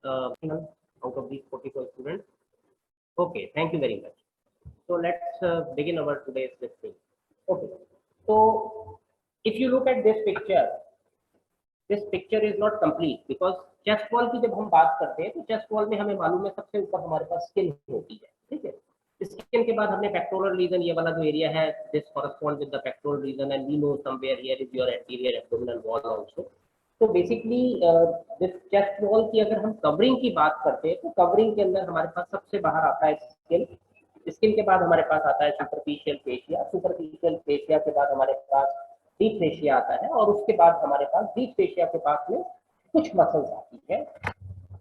out of these 44 students. Okay, thank you very much. So let's begin our today's listing. Okay, so if you look at this picture is not complete because chest wall की जब हम बात करते हैं तो chest wall में हमें मालूम है सबसे ऊपर हमारे पास स्किन होती है, ठीक है। स्किन के बाद हमने पेक्टोरल रीजन, ये वाला जो एरिया है, this correspond with the pectoral region and we know somewhere here is your anterior abdominal wall also. तो बेसिकली दिस चेस्ट वॉल की अगर हम कवरिंग की बात करते हैं तो कवरिंग के अंदर हमारे पास सबसे बाहर आता है स्किन। स्किन के बाद हमारे पास आता है सुपरफिशियल फेशिया, सुपरफिशियल फेशिया के बाद हमारे पास डीप फेशिया आता है और उसके बाद हमारे पास डीप फेशिया के पास में कुछ मसल्स आती है।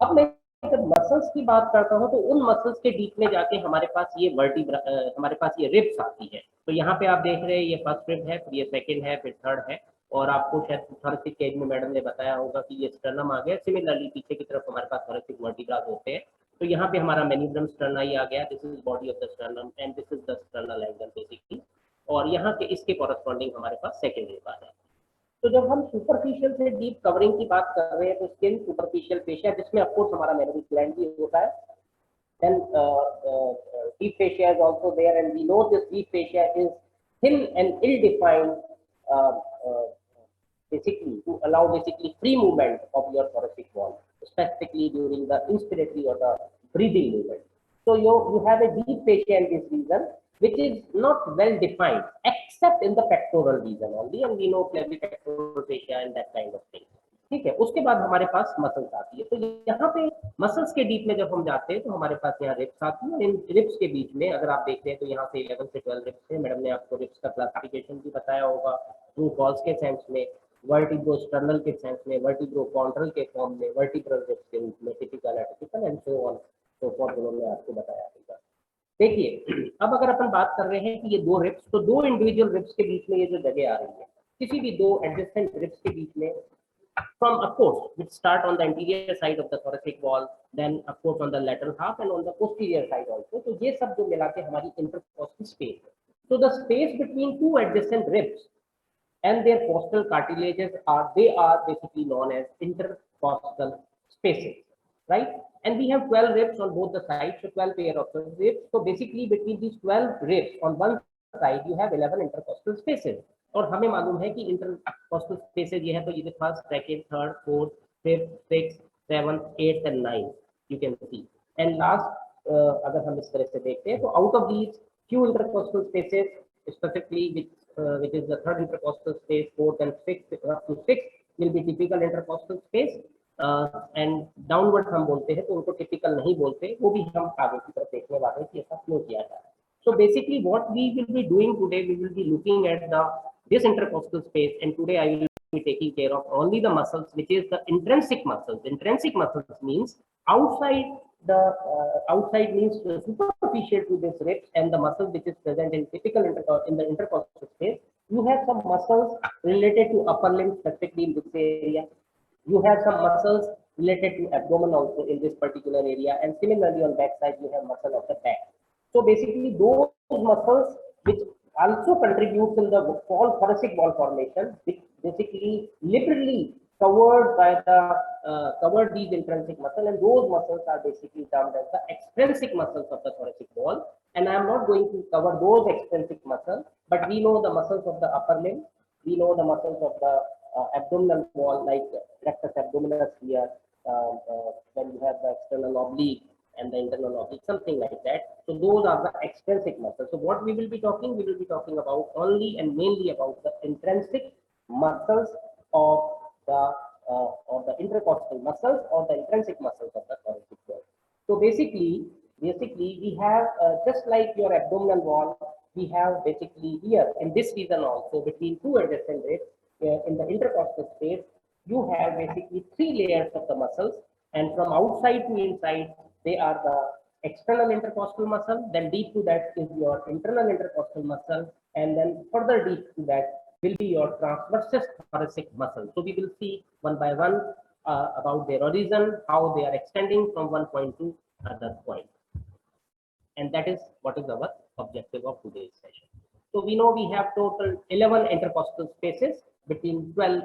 अब मैं जब मसल्स की बात करता हूं तो उन मसल्स के डीप में जाके हमारे पास ये हमारे पास ये रिब्स आती है। तो यहाँ पे आप देख रहे हैं ये फर्स्ट रिब है, फिर ये सेकंड है, फिर थर्ड है और आपको शायद थोरेसिक केज में मैडम ने बताया होगा कि ये स्टर्नम आ गया। सिमिलरली पीछे की तरफ हमारे पास थोरेसिक वर्टिब्रास होते हैं। तो यहाँ पे हमारा मेनिब्रम स्टर्नाई आ गया, this is body of the sternum and this is the sternal angle basically. और यहाँ के इसके कॉरेस्पॉन्डिंग हमारे पास सेकेंड रिब आ है। तो जब हम सुपरफिशियल से डीप कवरिंग की बात कर रहे हैं तो स्किन, सुपरफिशियल फेशिया जिसमें ऑफ कोर्स हमारा मेमोरी ग्लैंड भी होता है, then deep fascia is also there and we know this deep fascia is thin and ill-defined, uh, uh, basically to allow basically free movement of your thoracic wall, specifically during the inspiratory or the breathing movement. So you have a deep fascia in this region which is not well defined except in the pectoral region only, and we know clavipectoral fascia and that kind of thing. ठीक है, उसके बाद हमारे पास muscles आती है। तो यहाँ पे मसल्स के डीप में जब हम जाते हैं तो हमारे पास यहाँ रिप्स आती है। इन रिप्स के बीच में अगर आप देख रहे हैं तो यहाँ से 11 से 12 रिप्स है। मैडम ने आपको रिप्स का क्लासिफिकेशन भी बताया होगा, ट्रू फॉल्स के सेंस में, वर्टिब्रो स्टर्नल के सेंस में, वर्टिब्रो कॉन्ट्रल के फॉर्म में, वर्टिब्रल रिप्स के रूप में, typical, atypical and so on so forth उन्होंने आपको बताया होगा। देखिए अब अगर अपन बात कर रहे हैं कि ये दो रिप्स, तो दो इंडिविजुअल रिप्स के बीच में ये जो जगह आ रही है, किसी भी दो एडजेसेंट रिप्स के बीच में, from of course which start on the anterior side of the thoracic wall, then of course on the lateral half and on the posterior side also, तो ये सब जो मिला के हमारी intercostal space है। So the space between two adjacent ribs and their costal cartilages are basically known as intercostal spaces, right? And we have 12 ribs on both the sides, so 12 pair of ribs. So basically between these 12 ribs on one side you have 11 intercostal spaces। और हमें मालूम है कि intercostal spaces ये है, तो ये first, second, third, fourth, fifth, sixth, seventh, eighth and ninth you can see. And last अगर हम इस तरह से देखते हैं तो out of these few intercostal spaces specifically which is the third intercostal space, fourth and fifth up to sixth will be typical intercostal space, and downward हम बोलते हैं तो उनको typical नहीं बोलते, वो भी हम आगे की तरफ देखने वाले हैं कि ऐसा क्यों किया जा रहा है। So basically what we will be doing today, we will be looking at this intercostal space, and today I will be taking care of only the muscles which is the intrinsic muscles. Intrinsic muscles means outside outside means superficial to this ribs, and the muscle which is present in typical in the intercostal space. You have some muscles related to upper limb, specifically in this area. You have some muscles related to abdomen also in this particular area, and similarly on back side you have muscle of the back. So basically those muscles which also contribute in the thoracic wall formation, which basically liberally covered by the covered these intrinsic muscle, and those muscles are basically termed as the extrinsic muscles of the thoracic wall. And I am not going to cover those extrinsic muscles, but we know the muscles of the upper limb, we know the muscles of the abdominal wall like rectus abdominis here, then you have the external oblique and the internal oblique, something like that. So those are the extrinsic muscles. So what we will be talking about only and mainly about the intrinsic muscles of the intercostal muscles or the intrinsic muscles of the thoracic wall. So basically we have just like your abdominal wall, we have basically here in this region also between two adjacent ribs in the intercostal space, you have basically three layers of the muscles, and from outside to inside they are the external intercostal muscle, then deep to that is your internal intercostal muscle, and then further deep to that will be your transversus thoracic muscle. So we will see one by one about their origin, how they are extending from one point to another point. And that is what is our objective of today's session. So we know we have total 11 intercostal spaces between 12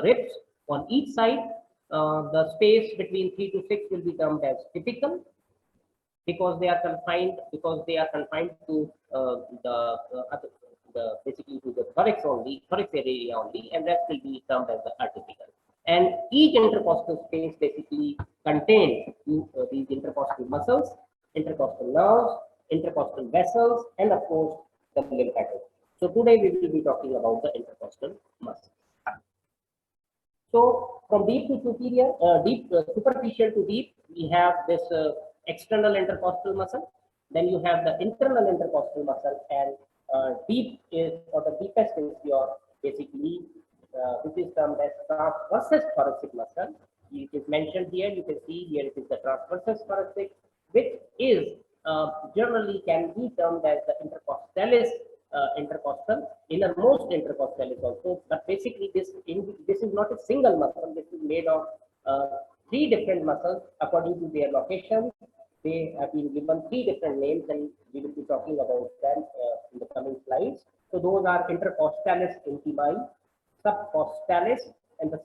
ribs on each side. The space between 3 to 6 will be termed as typical, because they are confined to the basically to the thorax area only, and that will be termed as the atypical. And each intercostal space basically contains these intercostal muscles, intercostal nerves, intercostal vessels, and of course the lymphatic. So today we will be talking about the intercostal muscles. So from deep to superior, superficial to deep, we have this external intercostal muscle. Then you have the internal intercostal muscle, and deep is, or the deepest is your basically, which is termed as transversus thoracic muscle. It is mentioned here. You can see here it is the transversus thoracic, which is generally can be termed as the intercostalis intercostal, innermost intercostalis also. But basically, this is not a single muscle. This is made of three different muscles according to their location. They have been given three different names, and we will be talking about them in the coming slides. So those are intercostalis intimae, subcostalis, and the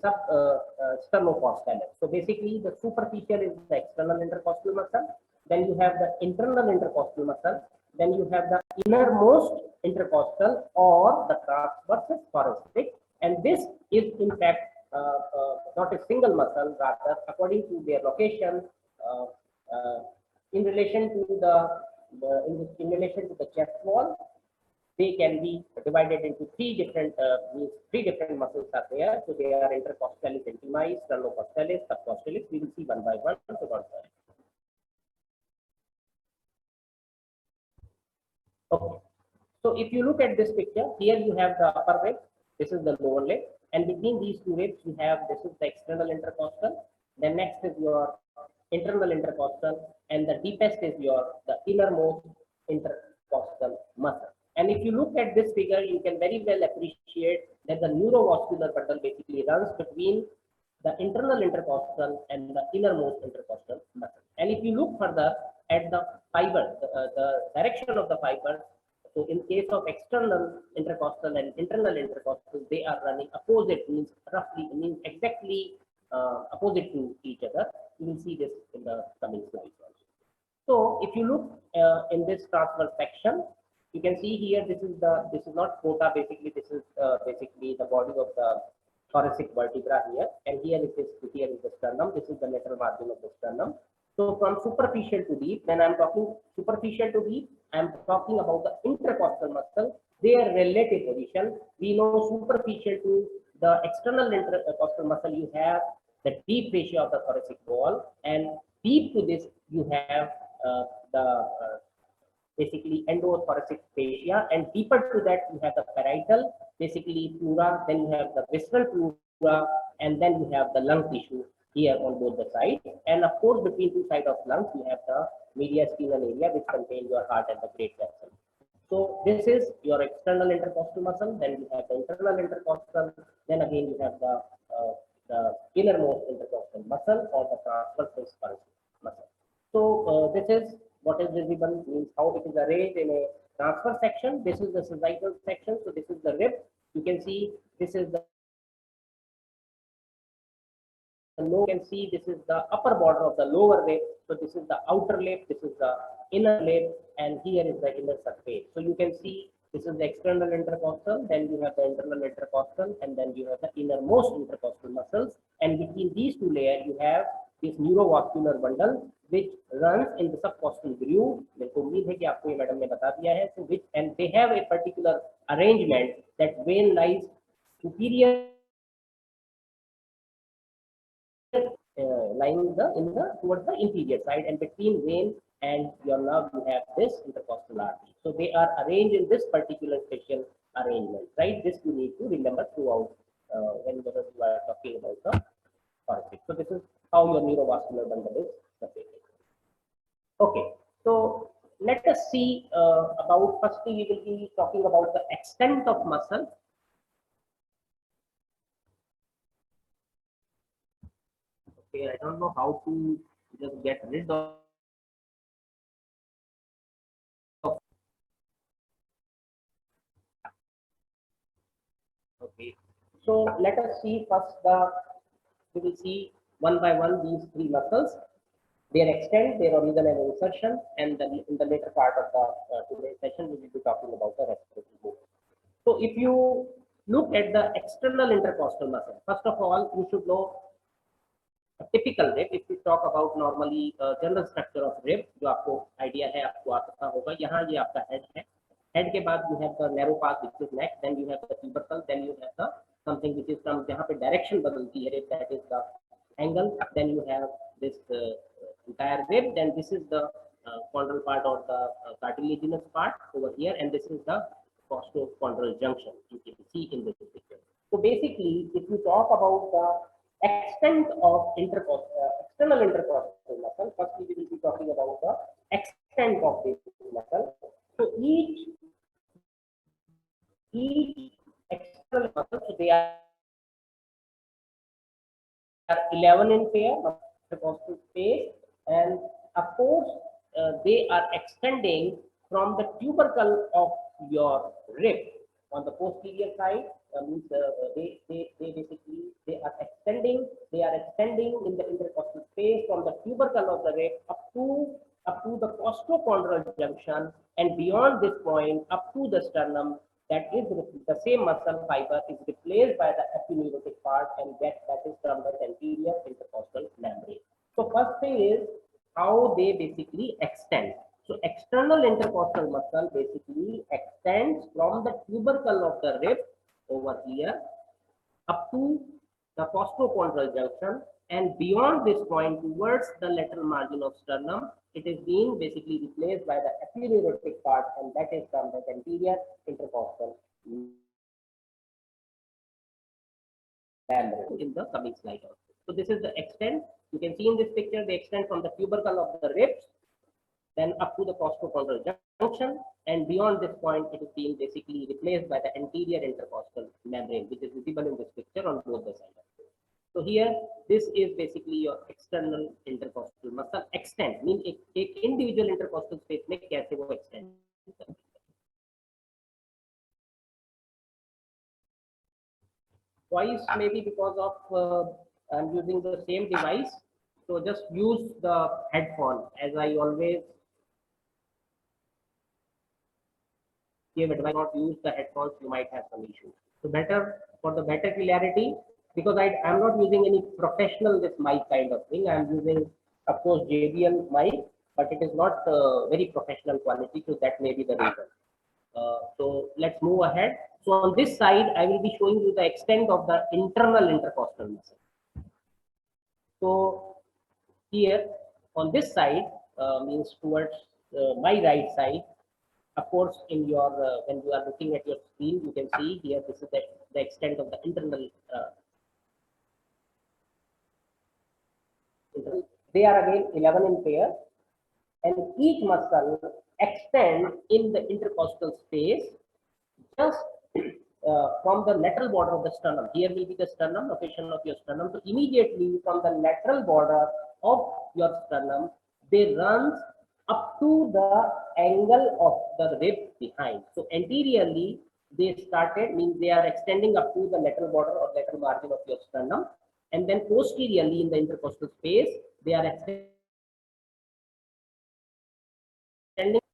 sternocostalis. So basically, the superficial is the external intercostal muscle. Then you have the internal intercostal muscle. Then you have the innermost intercostal or the transversus thoracic, and this is in fact not a single muscle, rather according to their location, in relation to in relation to the chest wall, they can be divided into three different muscles are there. So they are intercostalis intimae, sternocostalis, subcostalis. We will see one by one. So don't worry. Okay. So if you look at this picture, here you have the upper leg, this is the lower leg, and between these two ribs you have, this is the external intercostal, then next is your internal intercostal, and the deepest is the innermost intercostal muscle. And if you look at this figure, you can very well appreciate that the neurovascular bundle basically runs between the internal intercostal and the innermost intercostal muscle. And if you look further at the fiber, the direction of the fiber, so in case of external intercostal and internal intercostal, they are running opposite, means exactly opposite to each other. You will see this in the coming slides also. So if you look in this transverse section, you can see here, this is not quota, basically this is basically the body of the thoracic vertebra here, and here is the sternum. This is the lateral margin of the sternum. So from superficial to deep, when I'm talking superficial to deep, I'm talking about the intercostal muscle, their relative position. We know superficial to the external intercostal muscle, you have the deep fascia of the thoracic wall, and deep to this you have the basically endothoracic fascia, and deeper to that you have the parietal, basically pleura, then you have the visceral pleura, and then you have the lung tissue here on both the sides. And of course, between two sides of lungs, you have the mediastinal area, which contains your heart and the great vessel. So this is your external intercostal muscle, then you have the internal intercostal, then again you have the innermost intercostal muscle or the transversus muscle. So this is what is visible, means how it is arranged in a transverse section. This is the sagittal section. So this is the rib. You can see this is the low. You can see this is the upper border of the lower rib. So this is the outer lip, this is the inner lip, and here is the inner surface. So you can see this is the external intercostal, then you have the internal intercostal, and then you have the innermost intercostal muscles. And between these two layers, you have this neurovascular bundle which runs in the subcostal groove. मेरे को उम्मीद है कि आपको ये madam ने बता दिया है. So which, and they have a particular arrangement that vein lies superior lying towards the inferior side, and between vein and your nerve you have this intercostal artery. So they are arranged in this particular special arrangement, right? This you need to remember throughout whenever you are talking about the thoracic. So this is how your neurovascular bundle is separated. Okay, so let us see about, firstly we will be talking about the extent of muscle. Okay, I don't know how to just get rid of. Okay, so let us see first we will see one by one these three muscles, their extent, their origin and insertion, and then in the later part of the today's session, we will be talking about the respiratory movement. So if you look at the external intercostal muscle, first of all, you should know a typical rib. If we talk about normally general structure of rib, जो आपको idea है, आपको आता होगा, यहाँ ये आपका head है. Head के बाद you have the narrow part which is neck, then you have the tubercle, then you have the something which is from जहाँ पे direction बदलती है rib, that is the angle, then you have this entire rib, then this is the chondral part or the cartilaginous part over here, and this is the costochondral junction you can see in this picture. So basically, if you talk about the extent of external intercostal muscle, firstly we will be talking about the extent of this muscle. So each external muscle, so they are 11 in pair, intercostal space, and of course they are extending from the tubercle of your rib on the posterior side. Means they basically they are extending in the intercostal space from the tubercle of the rib up to the costochondral junction, and beyond this point up to the sternum. That is the same muscle fiber is replaced by the epineurotic part, and that is termed as anterior intercostal membrane. So first thing is how they basically extend. So external intercostal muscle basically extends from the tubercle of the rib over here up to the costochondral junction, and beyond this point towards the lateral margin of sternum, it is being basically replaced by the epineurotic part, and that is termed as anterior intercostal membrane in the coming slide also. So this is the extent. You can see in this picture the extent from the tubercle of the ribs, then up to the costochondral junction, and beyond this point it is being basically replaced by the anterior intercostal membrane, which is visible in this picture on both the sides. So here this is basically your external intercostal muscle extent, mean एक individual intercostal space में कैसे वो extend. Twice maybe because of I'm using the same device, so just use the headphone as I always give advice. Not use the headphones, you might have some issues. So better for the better clarity, because I'm not using any professional this mic kind of thing. I'm using of course JBL mic, but it is not very professional quality, so that may be the reason. So let's move ahead. So on this side, I will be showing you the extent of the internal intercostal muscle. So here on this side means towards my right side. Of course, in your when you are looking at your screen, you can see here this is the extent of the internal. They are again 11 in pair, and each muscle extends in the intercostal space just from the lateral border of the sternum. Here will be the sternum, location of your sternum. So immediately from the lateral border of your sternum, they runs up to the angle of the rib behind. So anteriorly, they started, means they are extending up to the lateral border or lateral margin of your sternum. And then posteriorly in the intercostal space, they are extending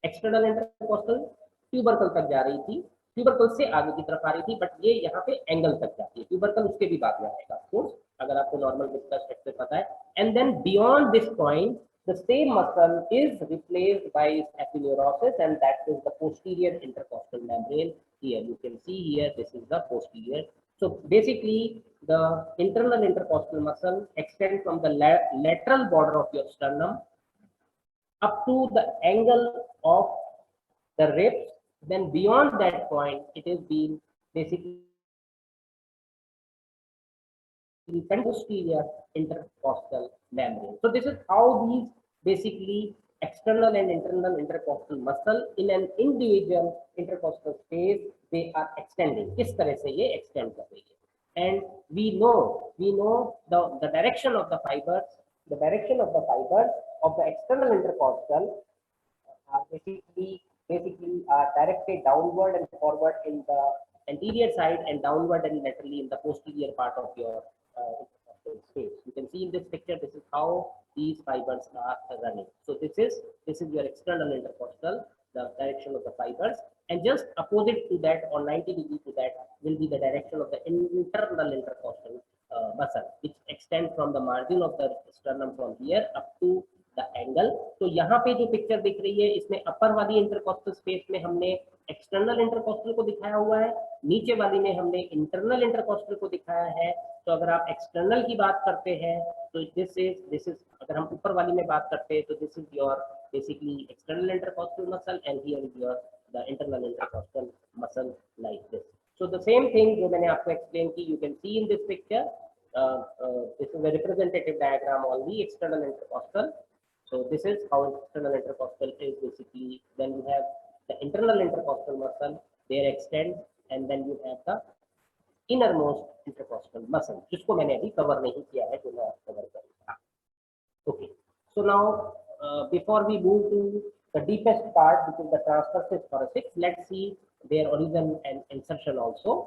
external intercostal tubercle तक जा रही थी, tubercle से आगे की तरफ आ रही थी, बट ये यहाँ पे एंगल तक जाती है. ट्यूबरकल उसके भी बाद में आएगा ऑफ कोर्स, अगर आपको नॉर्मल विस्कस स्ट्रक्चर पता है. And then beyond this point the same muscle is replaced by epineurosis, and that is the posterior intercostal membrane. Here you can see here this is the posterior. So basically the internal intercostal muscle extends from the lateral border of your sternum up to the angle of the ribs. Then beyond that point, it is being basically posterior intercostal membrane. So this is how these basically external and internal intercostal muscle in an individual intercostal space they are extending. किस तरह से ये extend कर रही है. And we know the direction of the fibers. The direction of the fibers of the external intercostal are basically are directed downward and forward in the anterior side, and downward and laterally in the posterior part of your intercostal space. You can see in this picture, this is how these fibers are running. So this is your external intercostal, the direction of the fibers, and just opposite to that or 90 degree to that will be the direction of the internal intercostal muscle, which extends from the margin of the sternum from here up to the angle. तो यहाँ पे जो picture दिख रही है इसमें अपर वाली intercostal space में हमने एक्सटर्नल इंटरकॉस्टल को दिखाया हुआ है, नीचे वाली में हमने इंटरनल इंटरकॉस्टल को दिखाया है। तो अगर आप एक्सटर्नल की बात करते हैं तो दिस इज अगर हम ऊपर वाली में बात करते हैं तो this is your basically external intercostal muscle and here is your the internal intercostal muscle like this. So the same thing जो मैंने आपको एक्सप्लेन की, you can see in this picture, this is a representative diagram on the external intercostal. So this is how external intercostal is basically. Then you have the internal intercostal muscle, there extends, and then you have the innermost intercostal muscle, जिसको मैंने अभी cover नहीं किया है, जो मैं cover करूँगा. Okay. So now before we move to the deepest part, which is the transversus thoracic, let's see their origin and insertion also.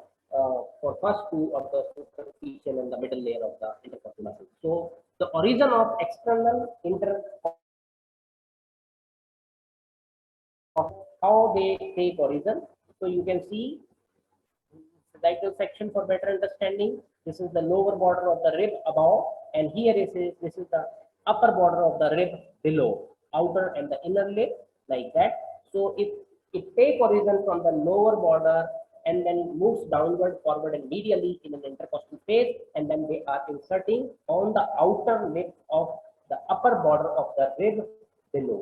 For first two of the superficial and the middle layer of the intercostal muscle. So the origin of external how they take origin. So you can see the diagonal section for better understanding. This is the lower border of the rib above, and here this is the upper border of the rib below, outer and the inner lip, like that. So it take origin from the lower border and then moves downward, forward, and medially in an intercostal space, and then they are inserting on the outer lip of the upper border of the rib below.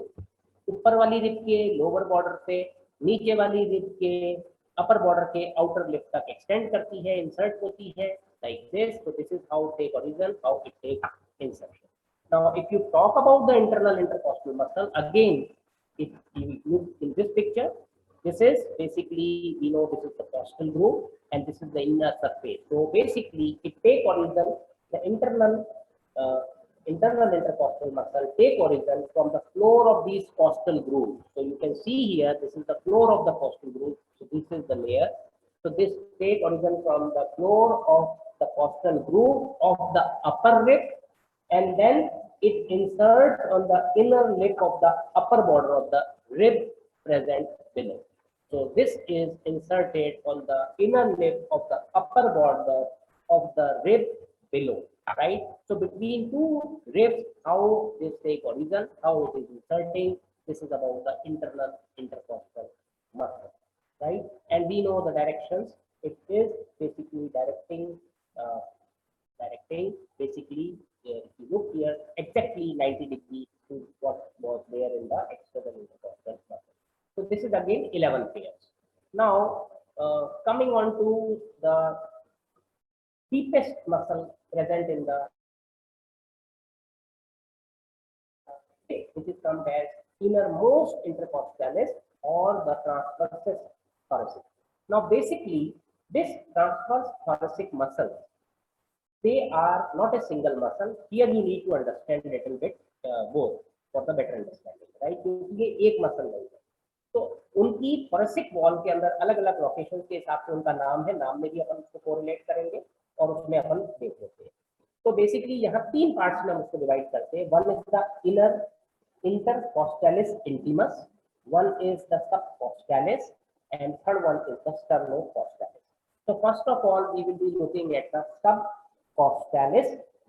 ऊपर वाली rib के lower border से नीचे वाली rib के upper border के outer lip तक extend करती है, इंसर्ट होती है, like this. So this is how take origin, how it takes insertion. Now, if you talk about the internal intercostal muscle, again, if you look in this picture, this is basically, we know this is the costal groove and this is the inner surface. So basically, it take origin, the internal intercostal muscle take origin from the floor of these costal grooves. So you can see here, this is the floor of the costal groove. So this is the layer. So this take origin from the floor of the costal groove of the upper lip, and then it inserts on the inner lip of the upper border of the rib present below. So this is inserted on the inner lip of the upper border of the rib below, right? So between two ribs, how this take origin, how it is inserting, this is about the internal intercostal muscle, right? And we know the directions. It is basically directing basically, if you look here, exactly 90 degrees to what was there in the external intercostal muscle. So this is again 11 pairs. Now, coming on to the deepest muscle present in the which is termed as innermost intercostalis or the transversus thoracic. Now, basically, this transverse thoracic muscle, they are not a single muscle. Here you need to understand a little bit both for the better understanding, right? क्योंकि ये एक muscle नहीं है, तो उनकी thoracic wall के अंदर अलग अलग लोकेशन के हिसाब से उनका नाम है, नाम में भी अपन उसको कोरिलेट करेंगे और उसमें अपन देख लेते हैं। तो बेसिकली यहाँ तीन पार्ट्स में हम उसको डिवाइड करते हैं। One is the inner intercostalis intimus, one is the subcostalis, and third one is the sternocostalis. So first of all, we will be looking at the subcostalis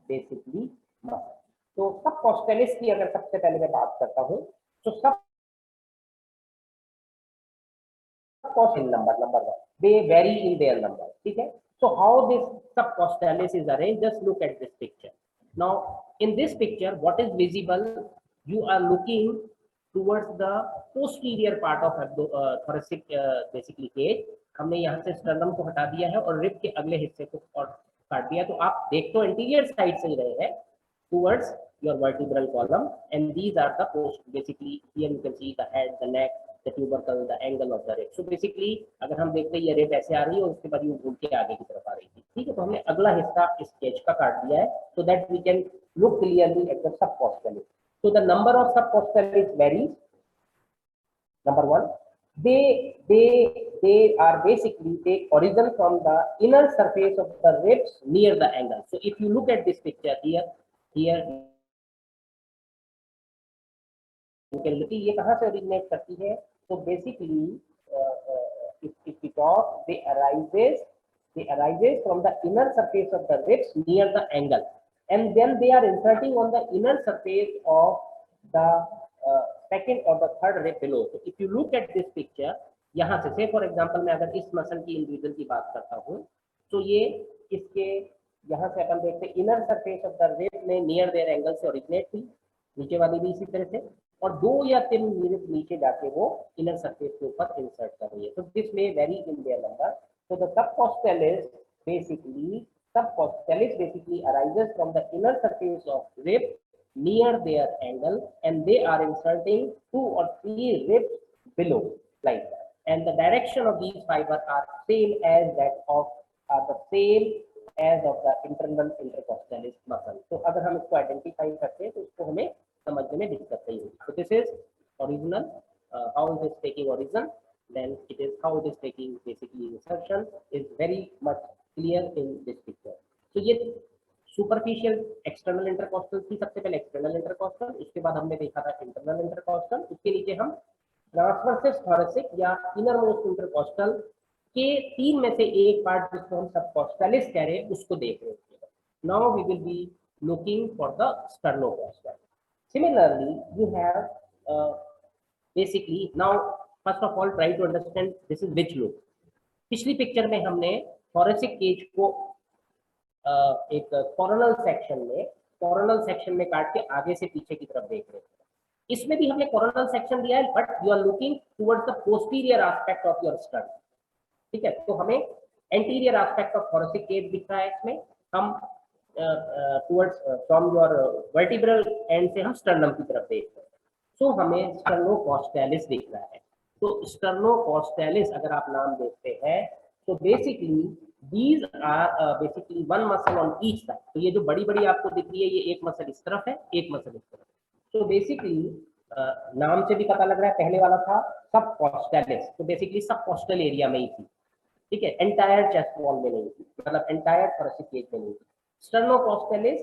basically muscle. तो subcostalis की अगर सबसे पहले मैं बात करता हूँ, तो subcostalis number one, they vary in their number, ठीक है? So how this subcostalis is arranged? Just look at this picture. Now, in this picture, what is visible? You are looking towards the posterior part of thoracic basically cage. हमने यहाँ से sternum को हटा दिया है और rib के अगले हिस्से को और काट दिया, तो आप देख तो anterior side से ही रहे हैं towards your vertebral column, and these are the post. Basically, here you can see the head, the neck, the tubercle, the angle of the rib. So basically, अगर हम देखते हैं ये rib ऐसे आ रही है और उसके बाद ये घूम के आगे की तरफ आ रही थी, ठीक है? तो हमने अगला हिस्सा इस केज का काट दिया है, so that we can look clearly at the subcostalis. So the number of subcostalis varies. Number one, they are basically take origin from the inner surface of the ribs near the angle. So if you look at this picture here, here locality ये कहाँ से originate करती है? तो basically if we talk, they arises from the inner surface of the ribs near the angle, and then they are inserting on the inner surface of the second or the third rib below. So if you look at this picture, यहाँ से say for example मैं अगर इस muscle की individual की बात करता हूँ, तो ये इसके यहाँ से अपन देखते हैं inner surface of the rib में नियर देयर एंगल से ओरिजिनेट हुई, नीचे वाली भी इसी तरह से, और 2 या 3 मिनट नीचे जाके वो इनर सरफेस के ऊपर इंसर्ट कर रही है. तो this may very in their number. So the subcostalis basically arises from the inner surface of rib near their angle, and they are inserting 2 or 3 ribs below like that. And the direction of these fibers are same as that of the same as of the internal intercostalis muscle. तो अगर हम इसको identify करते हैं तो इसको हमें समझने में दिक्कत नहीं होगी. So this is original. How it is taking origin, then it is how it is taking basically insertion is very much clear in this picture. So ये सुपरफिशियल एक्सटर्नल इंटरकॉस्टल थी, सबसे पहले एक्सटर्नल इंटरकॉस्टल, उसके बाद हमने देखा था internal intercostal, उसके नीचे हम ट्रांसवर्सिस थोरेसिक या इनर मोस्ट इंटरकॉस्टल के 3 में से एक पार्ट जिसको हम सबकॉस्टलिस कह रहे हैं उसको देख रहे हैं. Now we will be looking for the sternocostal. Similarly, you have basically now first of all try to understand this is which loop. पिछली पिक्चर में हमने थोरेसिक केज को एक कोरोनल सेक्शन में काट के आगे से पीछे की तरफ देख रहे थे. इसमें भी हमने कोरोनल सेक्शन दिया है, but you are looking towards the posterior aspect of your stern. ठीक है, तो हमें anterior aspect of thoracic cage दिख रहा है. इसमें हम towards from your vertebral end से हम स्टर्नम की तरफ देख रहे हैं. सो हमें स्टर्नोकॉस्टैलिस दिख रहा है. तो स्टर्नोकॉस्टैलिस अगर आप नाम देखते हैं तो basically these are basically one muscle on each side. तो ये जो बड़ी बड़ी आपको दिख रही है ये एक मसल इस तरफ है, एक मसल इस तरफ. तो बेसिकली नाम से भी पता लग रहा है, पहले वाला था सबकॉस्टैलिस, तो बेसिकली सबकॉस्टल एरिया में ही थी. ठीक है, एंटायर चेस्ट वॉल में नहीं थी, मतलब एंटायर थोरेसिक केज में नहीं थी. स्टर्नोकॉस्टैलिस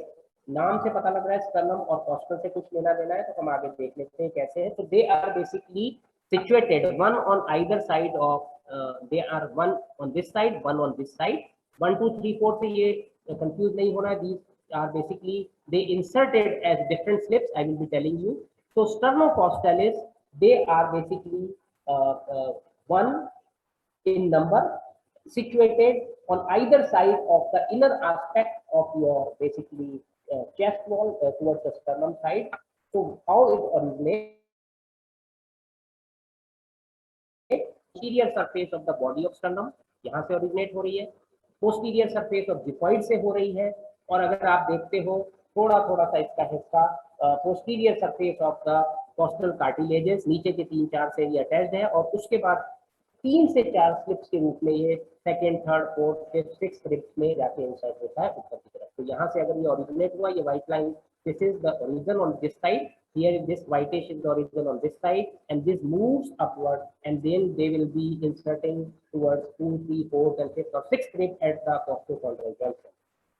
नाम से पता लग रहा है स्टर्नम और कॉस्टल से कुछ लेना देना है, तो हम आगे देख लेते हैं कैसे है. तो they are basically situated one on either side of they are one on this side, one on this side. 1 2 3 4 से ये confuse नहीं होना है. These are basically they inserted as different slips. I will be telling you. So sternocostallis, they are basically one in number, situated on either side of the inner aspect of your basically chest wall towards the sternum side. So how it originates? Posterior surface of the body of sternum यहाँ से originate हो रही है, posterior surface of xiphoid से हो रही है, और अगर आप देखते हो थोड़ा थोड़ा सा इसका हिस्सा posterior surface of the costal cartilages नीचे के 3-4 से ये अटैच्ड है, और उसके बाद 3 से 4 स्लिप्स के रूप में ये second, third, fourth, fifth, sixth slips में जाके इंसर्ट होता है ऊपर की तरफ. तो यहाँ से अगर ये ओरिजिनेट हुआ, ये white line, this is the origin on this side. Here this whitish is the origin on this side, and this moves upward, and then they will be inserting towards 2, 3, 4, and 5th or 6th rib at the costochondral junction.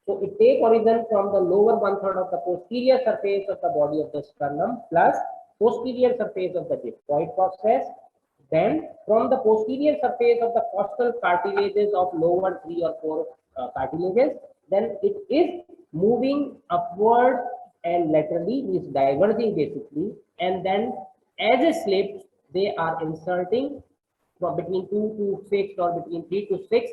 So it takes origin from the lower 1/3 of the posterior surface of the body of the sternum plus posterior surface of the discoid process. Then from the posterior surface of the costal cartilages of lower 3 or 4 cartilages, then it is moving upward and laterally, is diverging basically, and then as a slip they are inserting from between 2 to 6 or between 3 to 6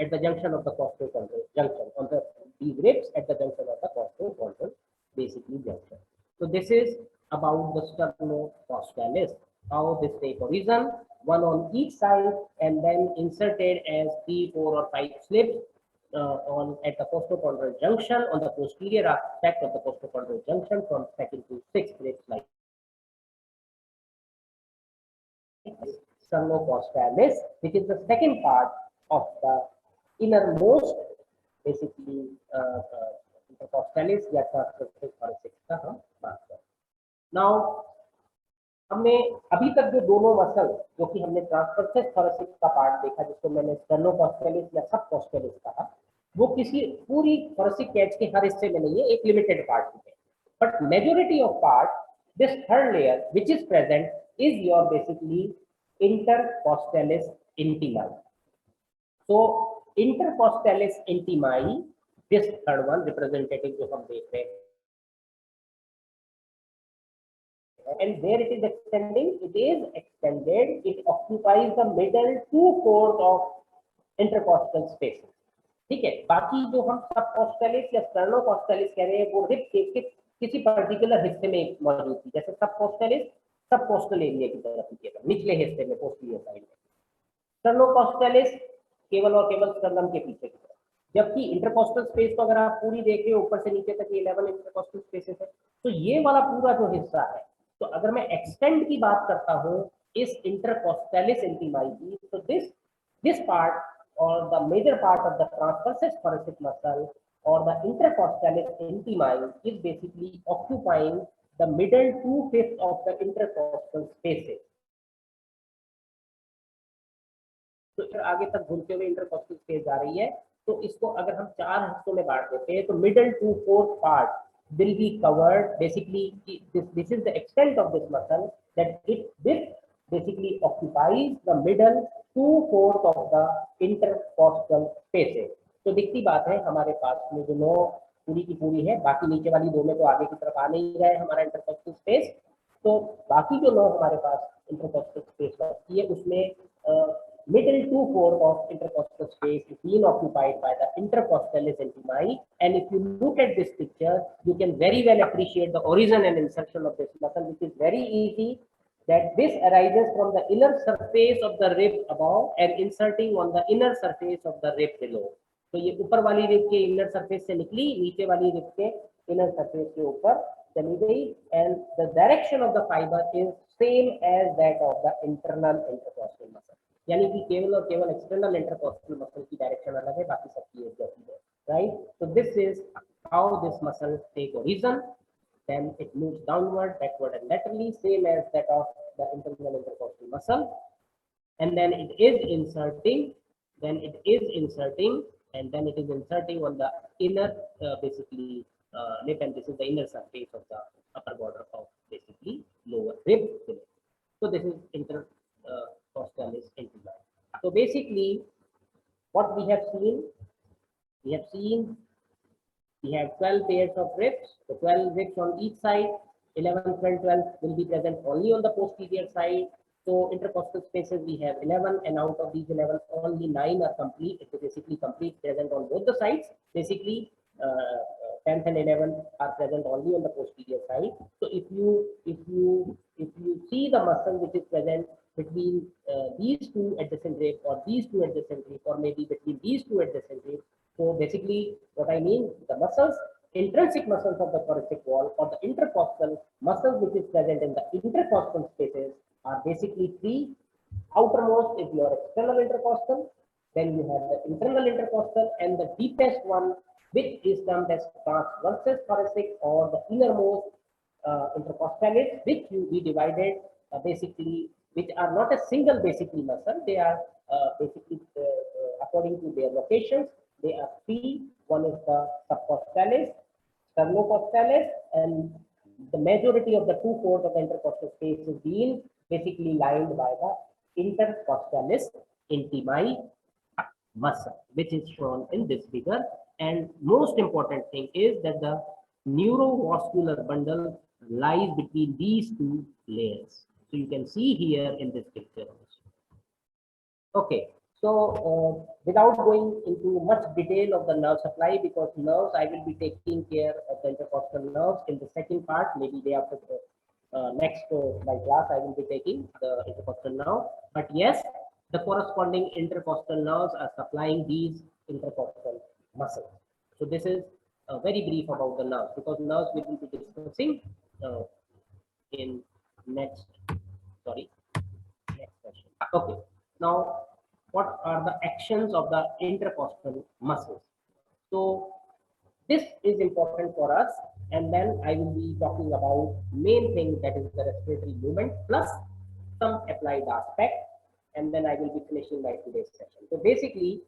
at the junction of the costochondral junction, on the these ribs at the junction of the costochondral basically junction. So this is about the sternocostallis, how this take origin, one on each side, and then inserted as 3, 4 or 5 slips on at the costochondral junction, on the posterior aspect of the costochondral junction from 2nd to 6th ribs like sternocostallis, which is the second part of the innermost basically intercostalis या transversus thoracic का हम बात करें. Now हमने अभी तक जो दोनों मसल जो कि हमने ट्रांसवर्सस थोरेसिक का पार्ट देखा, जिसको मैंने स्टर्नोकॉस्टैलिस या सबकॉस्टैलिस कहा, वो किसी पूरी thoracic कैच के हर हिस्से में नहीं है, एक लिमिटेड पार्ट में है. But majority of part, this third layer which is present is your basically intercostalis intimae. So intercostalis intimae, this third one representative जो हम देख रहे हैं, and where it is extending, it is extended, it occupies the middle 2/4 of intercostal spaces. ठीक है. बाकी जो हम सबकोस्टलिस या स्टर्नोकोस्टलिस कह रहे हैं वो रिब केज के किसी पर्टिकुलर हिस्से में मौजूद थी. जैसे सबकोस्टलिस सबकोस्टल एरिया की तरफ ही केवल निचले हिस्से में पोस्टीरियर साइड में, स्टर्नोकोस्टलिस केवल और केवल स्टर्नम के पीछे की तरफ. जबकि इंटरकोस्टल स्पेस को अगर आप पूरी देखें ऊपर से नीचे तक 11 इंटरकोस्टल स्पेसेस है. तो ये वाला पूरा जो हिस्सा है, तो अगर मैं एक्सटेंड की बात करता हूँ इस इंटरकोस्टलिस इंटीमाई की, तो this part or the major part of the transversus thoracic muscle or the intercostalis intimae is basically occupying the middle 2/5 of the intercostal spaces. तो फिर आगे तक घूमते हुए इंटरकोस्टल स्पेस जा रही है. तो इसको अगर हम 4 हिस्सों में बांट देते हैं तो middle 2/4 part will be covered. Basically this is the extent of this muscle, that this basically occupies the middle 2/4 of the intercostal spaces. तो दिखती बात है हमारे पास में जो 9 पूरी की पूरी है, बाकी नीचे वाली 2 में तो आगे की तरफ आ नहीं रहा है हमारा इंटरकोस्टल स्पेस. तो बाकी जो 9 हमारे पास इंटरकोस्टल स्पेस बचती है उसमें middle 2/4 of intercostal space is being occupied by the intercostalis intimae. And if you look at this picture, you can very well appreciate the origin and insertion of this muscle, which is very easy. That this arises from the inner surface of the rib above and inserting on the inner surface of the rib below. तो ये ऊपर वाली rib के inner surface से निकली, नीचे वाली rib के इनर सरफेस के ऊपर चली गई. And the direction of the fibre is same as that of the internal intercostal muscle. यानी कि केवल और केवल एक्सटर्नल इंटरकोस्टल मसल की डायरेक्शन अलग है, बाकी सबकी एक जैसी है. Right. So this is how this muscle take origin. Then it moves downward, backward, and laterally, same as that of the internal intercostal muscle. And then it is inserting, and then it is inserting on the inner basically lip, and this is the inner surface of the upper border of basically lower rib. So this is intercostalis intimae. So basically what we have seen, we have 12 pairs of ribs, so 12 ribs on each side. 11, 12, 12 will be present only on the posterior side. So intercostal spaces we have 11, and out of these 11 only 9 are complete. It is basically complete present on both the sides. Basically 10th and 11th are present only on the posterior side. So if you see the muscle which is present between these two adjacent ribs, or these two adjacent ribs, or maybe between these two adjacent ribs. So basically what I mean, the muscles, intrinsic muscles of the thoracic wall, or the intercostal muscles which is present in the intercostal spaces, are basically 3. Outermost is your external intercostal, then you have the internal intercostal, and the deepest one, which is termed as transversus thoracic, or the innermost intercostalis, which we divided basically, which are not a single basically muscle. They are basically according to their locations, they are 3. One is the subcostalis, sternocostalis, and the majority of the 2/4 of the intercostal space is being basically lined by the intercostalis intimae muscle, which is shown in this figure. And most important thing is that the neurovascular bundle lies between these 2 layers. So you can see here in this picture also. Okay. So without going into much detail of the nerve supply, because nerves I will be taking care of the intercostal nerves in the second part, maybe day after next my class I will be taking the intercostal nerve. But yes, the corresponding intercostal nerves are supplying these intercostal muscles. So this is very brief about the nerves, because nerves we will be discussing in next session. Okay. Now what are the actions of the intercostal muscles? So this is important for us, and then I will be talking about main thing, that is the respiratory movement plus some applied aspect, and then I will be finishing my today's session. So basically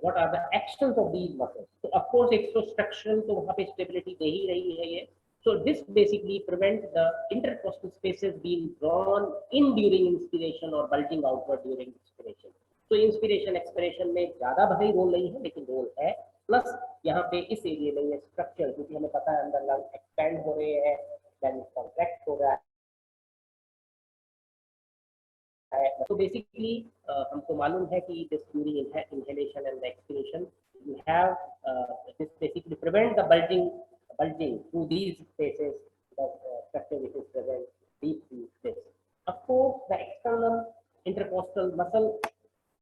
what are the actions of these muscles. So of course एक तो structural तो वहाँ पे stability दे ही रही है ये. So this basically prevents the intercostal spaces being drawn in during inspiration or bulging outward during expiration. तो inspiration expiration में ज्यादा भारी रोल नहीं है लेकिन रोल है. प्लस यहाँ पे इस एरिया में ये स्ट्रक्चर, क्योंकि हमें पता है अंदर लंग एक्सपेंड हो रहे हैं, देन कॉन्ट्रैक्ट हो रहा है. तो बेसिकली हमको मालूम है कि this during inhalation and expiration you have this basically prevent the bulging through these spaces, the structure which is present deep in this. Of course, the external intercostal muscle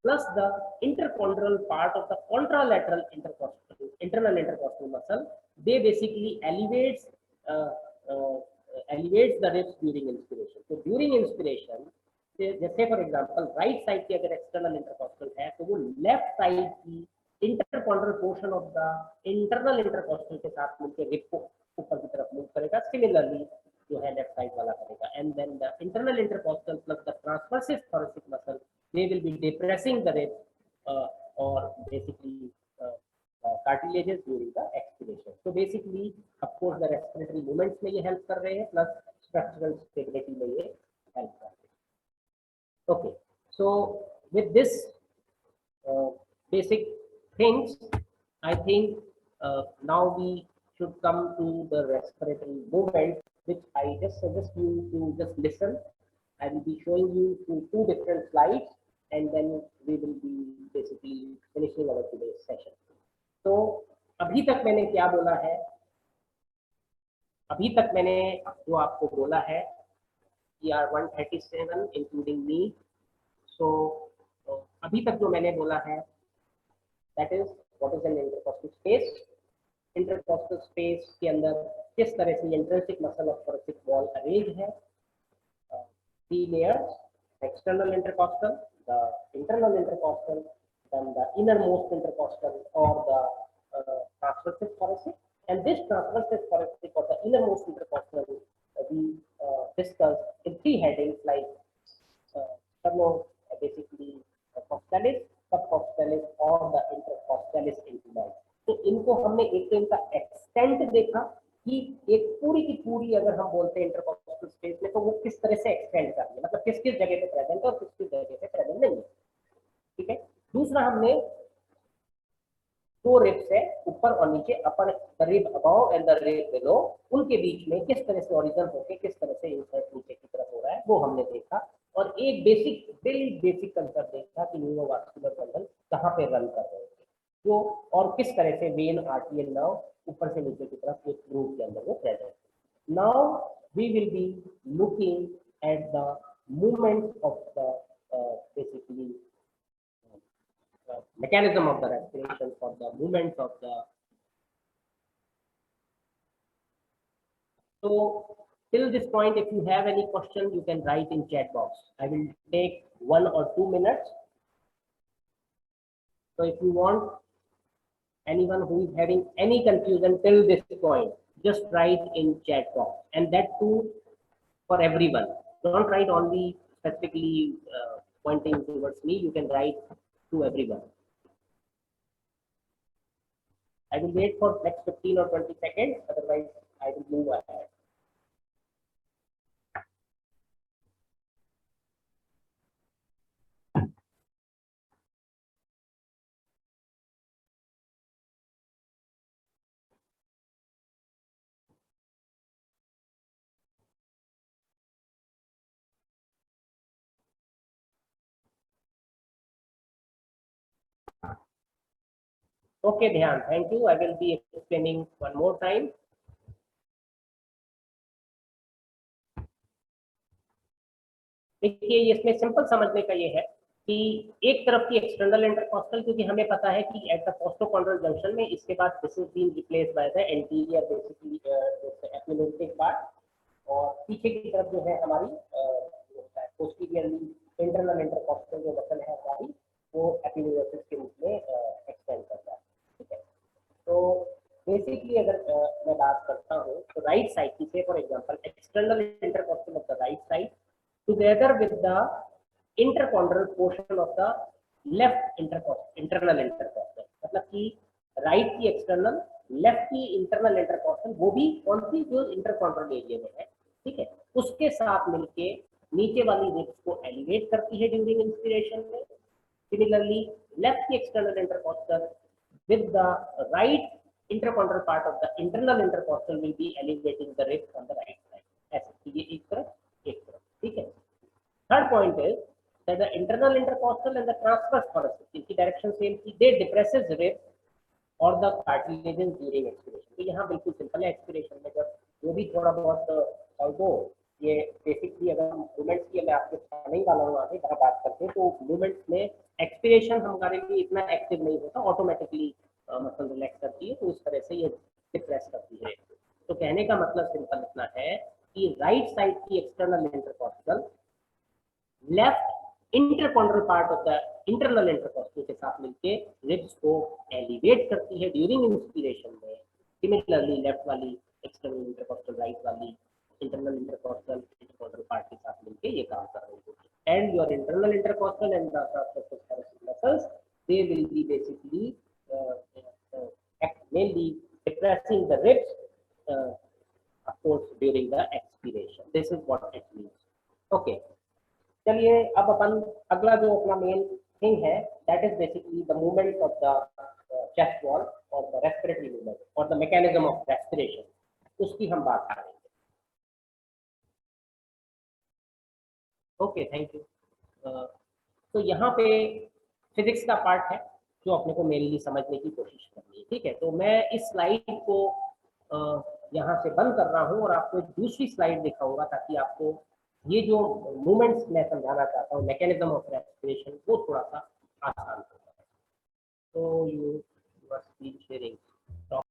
plus the interchondral part of the contralateral internal intercostal muscle, they basically elevates the ribs during inspiration. So during inspiration, जैसे for example right side की अगर external intercostal है तो वो left side की interchondral portion of the internal intercostal के साथ मिलकर रिब को ऊपर की तरफ मूव करेगा. सिमिलरली जो है लेफ्ट साइड वाला करेगा. And then the internal intercostal plus the transversus thoracic muscle, they will be depressing the ribs or basically cartilages during the expiration. So basically of course the respiratory movements में ये help कर रहे हैं plus structural stability में ये help कर रहे हैं. Okay, so with this basic things, I think now we should come to the respiratory movement, which I just suggest you to just listen. I will be showing you through two different slides, and then we will be basically finishing our today's session. तो अभी तक मैंने क्या बोला है? अभी तक मैंने जो आपको बोला है ER 137 including me. So अभी तक जो मैंने बोला है that is what is an intercostal space. Intercostal space के अंदर किस तरह से intrinsic muscle of thoracic wall arranged है. Three layers: external intercostal, the internal intercostal, then the innermost intercostal or the transversus thoracic. And this transversus thoracic or the innermost intercostal we discussed in three headings like basically costalis, subcostalis और the intercostalis inferior. तो इनको हमने एक तो इनका extent देखा कि एक पूरी की पूरी अगर हम बोलते हैं इंटरकॉस्टल स्पेस में तो वो किस तरह से एक्सटेंड कर रही है, मतलब किस किस जगह पे प्रेजेंट और किस किस जगह पे प्रेजेंट नहीं है. ठीक है. दूसरा हमने दो रिब्स है ऊपर और नीचे, अपर the rib above and the rib below, उनके बीच में किस तरह से ओरिजिन होके किस तरह से इंसर्ट नीचे की तरफ हो रहा है वो हमने देखा. और एक बेसिक कंसेप्ट देखा कि न्यूरोवास्कुलर बंडल कहाँ पे रन कर रहे थे जो, और किस तरह से वेन आर्टरियल नर्व ऊपर से नीचे की तरफ एक ग्रुप के अंदर वो present. Now we will be looking at the movement of the basically mechanism of the respiration for the movements of the. So till this point, if you have any question, you can write in chat box. I will take 1 or 2 minutes. So if you want, anyone who is having any confusion till this point, just write in chat box, and that too for everyone. Don't write only specifically pointing towards me. You can write to everyone. I will wait for next 15 or 20 seconds. Otherwise, I will move ahead. Okay, Dhyan, thank you. I will be explaining one more time. देखिए इसमें simple समझने का ये है कि एक तरफ की एक्सटर्नल इंटरकॉस्टल, क्योंकि हमें पता है कि एट द कोस्टोकॉन्ड्रल जंक्शन में इसके बाद this is been replaced by the anterior basically epileptic part, और पीछे की तरफ जो है हमारी पोस्टीरियरली इंटरनल इंटरकॉस्टल जो मसल है हमारी वो एपिलेप्टिक के रूप में एक्सटेंड करता है. ठीक है. तो बेसिकली अगर मैं बात करता हूँ तो राइट साइड की, से for example external intercostal of the right side together with the interchondral portion of the left internal intercostal. मतलब कि राइट की एक्सटर्नल, लेफ्ट की इंटरनल इंटरकॉस्टल, वो भी कौन सी, जो इंटरकॉन्ट्रल एरिया में है, ठीक है, उसके साथ मिलके नीचे वाली रिब्स को एलिवेट करती है ड्यूरिंग इंस्पिरेशन में। सिमिलरली लेफ्ट की external intercostal with the right intercondylar part of the internal intercostal will be elevating the ribs on the right side. ऐसे ये एक तरफ, ठीक है। Third point is that the internal intercostal and the transverse thoracic, इनकी direction same थी, they depresses ribs और the cartilages during expiration. तो यहाँ बिल्कुल सिंपल है, एक्सपिरेशन में जब जो भी थोड़ा बहुत वो ये बेसिकली अगर मूवमेंट्स की मैं आपको बताने ही वाला हूँ आगे जहाँ बात करते हैं, तो मूवमेंट्स में एक्सपिरेशन हमारे लिए इतना एक्टिव नहीं होता, ऑटोमेटिकली मसल रिलैक्स करती है, तो इस तरह से ये डिप्रेस करती है। तो कहने का मतलब सिंपल इतना है कि राइट साइड की external intercostal left interchondral part of the internal intercostal के साथ मिलके रिब्स को एलिवेट करती है ड्यूरिंग इंस्पिरेशन में। सिमिलरली लेफ्ट वाली एक्सटर्नल इंटरकॉस्टल राइट वाली इंटरनल इंटरकॉस्टल इंटरकॉन्ड्रल पार्ट के साथ मिलके ये काम कर रही है। And your internal intercostal and the transverse muscles they will be basically mainly depressing the ribs of course during the expiration. This is what it means. Okay, चलिए अब अपन अगला जो अपना मेन थिंग है that is basically the movement of the chest wall और the respiratory movement और the mechanism of respiration, उसकी हम बात करेंगे। Okay, thank you. तो यहाँ पे फिजिक्स का पार्ट है जो अपने को मेनली समझने की कोशिश करनी है, ठीक है। तो मैं इस स्लाइड को यहाँ से बंद कर रहा हूँ और आपको एक दूसरी स्लाइड दिखाऊंगा ताकि आपको ये जो मूवमेंट्स मैं समझाना चाहता हूँ मैकेनिज्म ऑफ रेस्पिरेशन वो थोड़ा सा आसान होगा। तो यू मस्ट बी शेयरिंग।